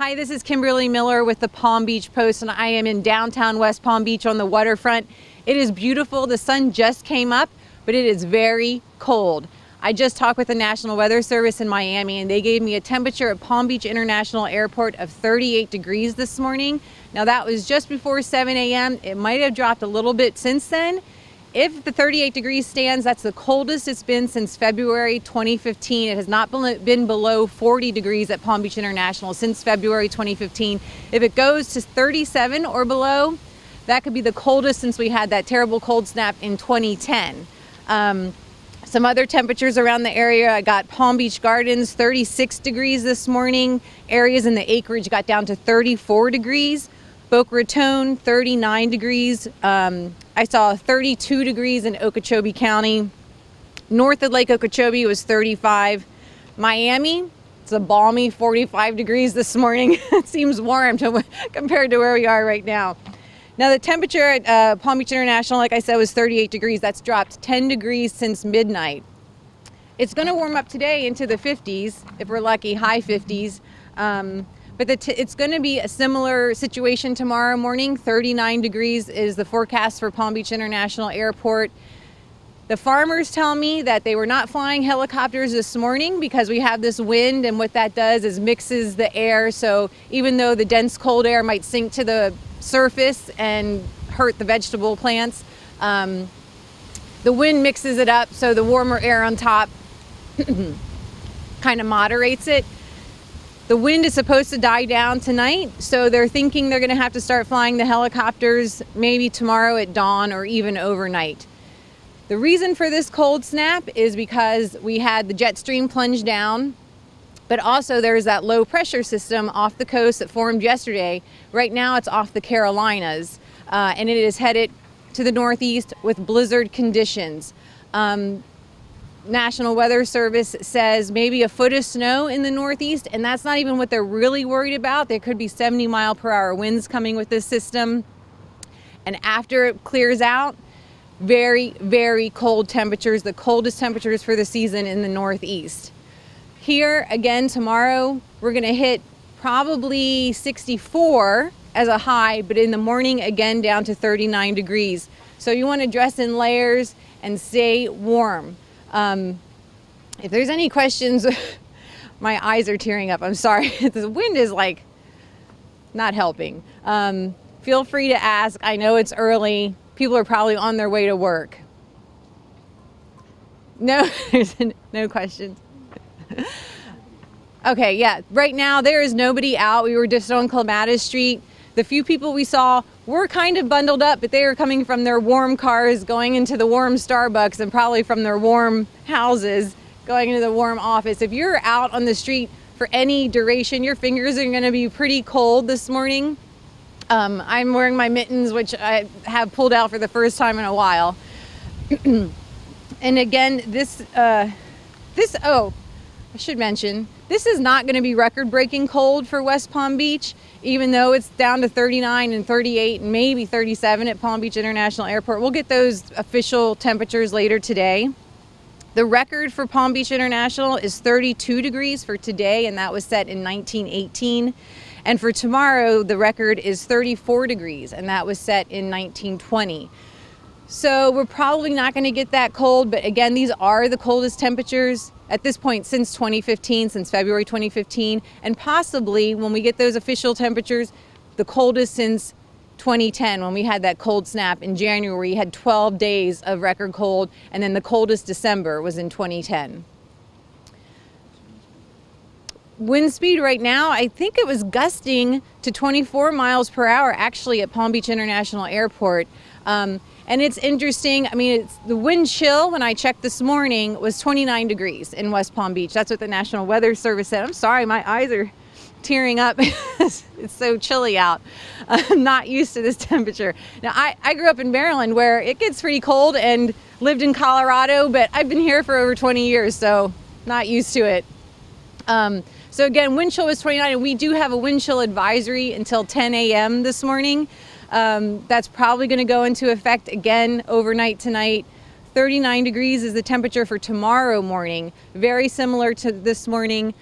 Hi, this is Kimberly Miller with the Palm Beach Post, and I am in downtown West Palm Beach on the waterfront. It is beautiful. The sun just came up, but it is very cold. I just talked with the National Weather Service in Miami, and they gave me a temperature at Palm Beach International Airport of 38 degrees this morning. Now, that was just before 7 a.m. It might have dropped a little bit since then. If the 38 degrees stands, that's the coldest it's been since February 2015. It has not been below 40 degrees at Palm Beach International since February 2015. If it goes to 37 or below, that could be the coldest since we had that terrible cold snap in 2010. Some other temperatures around the area, I got Palm Beach Gardens, 36 degrees this morning. Areas in the acreage got down to 34 degrees. Boca Raton, 39 degrees. I saw 32 degrees in Okeechobee County. North of Lake Okeechobee was 35. Miami, it's a balmy 45 degrees this morning. It seems warm compared to where we are right now. Now the temperature at Palm Beach International, like I said, was 38 degrees. That's dropped 10 degrees since midnight. It's going to warm up today into the 50s, if we're lucky, high 50s. But it's going to be a similar situation tomorrow morning. 39 degrees is the forecast for Palm Beach International Airport. The farmers tell me that they were not flying helicopters this morning because we have this wind, and what that does is mixes the air. So even though the dense cold air might sink to the surface and hurt the vegetable plants, the wind mixes it up, so the warmer air on top kind of moderates it. The wind is supposed to die down tonight, so they're thinking they're going to have to start flying the helicopters maybe tomorrow at dawn or even overnight. The reason for this cold snap is because we had the jet stream plunge down, but also there's that low pressure system off the coast that formed yesterday. Right now it's off the Carolinas, and it is headed to the northeast with blizzard conditions. National Weather Service says maybe a foot of snow in the northeast, and that's not even what they're really worried about. There could be 70-mile-per-hour winds coming with this system. And after it clears out, very, very cold temperatures, the coldest temperatures for the season in the northeast. Here, again, tomorrow, we're going to hit probably 64 as a high, but in the morning, again, down to 39 degrees. So you want to dress in layers and stay warm. If there's any questions, my eyes are tearing up. I'm sorry. The wind is like not helping. Feel free to ask. I know it's early. People are probably on their way to work. No, there's no questions. Okay, yeah. Right now there is nobody out. We were just on Clematis Street. The few people we saw were kind of bundled up, but they were coming from their warm cars, going into the warm Starbucks, and probably from their warm houses, going into the warm office. If you're out on the street for any duration, your fingers are going to be pretty cold this morning. I'm wearing my mittens, which I have pulled out for the first time in a while. And again, I should mention, this is not going to be record-breaking cold for West Palm Beach, even though it's down to 39 and 38 and maybe 37 at Palm Beach International Airport. We'll get those official temperatures later today. The record for Palm Beach International is 32 degrees for today, and that was set in 1918. And for tomorrow, the record is 34 degrees, and that was set in 1920. So we're probably not going to get that cold, but again, these are the coldest temperatures at this point since 2015, since February 2015, and possibly when we get those official temperatures, the coldest since 2010 when we had that cold snap in January. We had 12 days of record cold, and then the coldest December was in 2010. Wind speed right now, I think it was gusting to 24 miles per hour actually at Palm Beach International Airport. And it's interesting, I mean, the wind chill when I checked this morning was 29 degrees in West Palm Beach. That's what the National Weather Service said. I'm sorry, my eyes are tearing up. It's so chilly out. I'm not used to this temperature. Now, I grew up in Maryland where it gets pretty cold, and lived in Colorado, but I've been here for over 20 years, so not used to it. So again, wind chill was 29, and we do have a wind chill advisory until 10 a.m. this morning. That's probably going to go into effect again overnight tonight. 39 degrees is the temperature for tomorrow morning, very similar to this morning.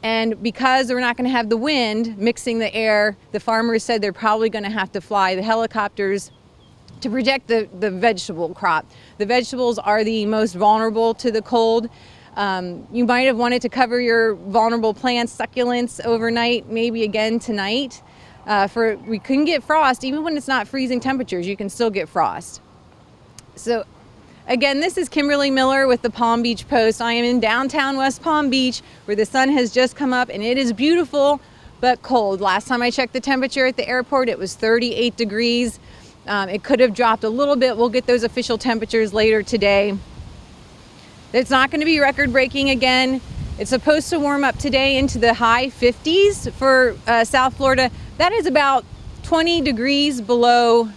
And because we're not going to have the wind mixing the air, the farmers said they're probably going to have to fly the helicopters to protect the vegetable crop. The vegetables are the most vulnerable to the cold. You might have wanted to cover your vulnerable plants, succulents, overnight, maybe again tonight. We couldn't get frost. Even when it's not freezing temperatures, you can still get frost. So again, this is Kimberly Miller with the Palm Beach Post. I am in downtown West Palm Beach where the sun has just come up and it is beautiful but cold. Last time I checked the temperature at the airport, it was 38 degrees. It could have dropped a little bit. We'll get those official temperatures later today. It's not going to be record breaking again. It's supposed to warm up today into the high 50s for South Florida. That is about 20 degrees below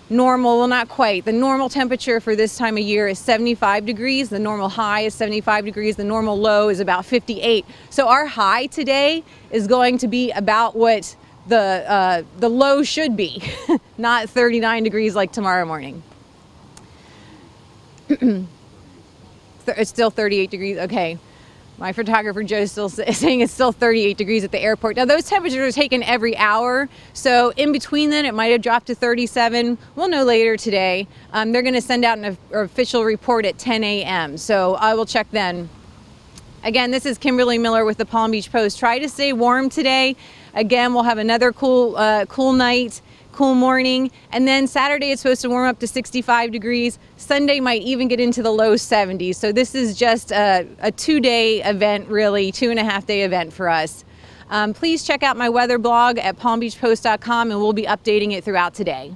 normal. Well, not quite. The normal temperature for this time of year is 75 degrees. The normal high is 75 degrees. The normal low is about 58. So our high today is going to be about what the low should be, not 39 degrees like tomorrow morning. It's still 38 degrees. Okay. My photographer Joe's still saying it's still 38 degrees at the airport. Now those temperatures are taken every hour. So in between then it might have dropped to 37. We'll know later today. They're going to send out an official report at 10 a.m. So I will check then. Again, this is Kimberly Miller with the Palm Beach Post. Try to stay warm today. Again, we'll have another cool night, cool morning, and then Saturday it's supposed to warm up to 65 degrees. Sunday might even get into the low 70s. So this is just a 2-day event, really, 2.5-day event for us. Please check out my weather blog at palmbeachpost.com and we'll be updating it throughout today.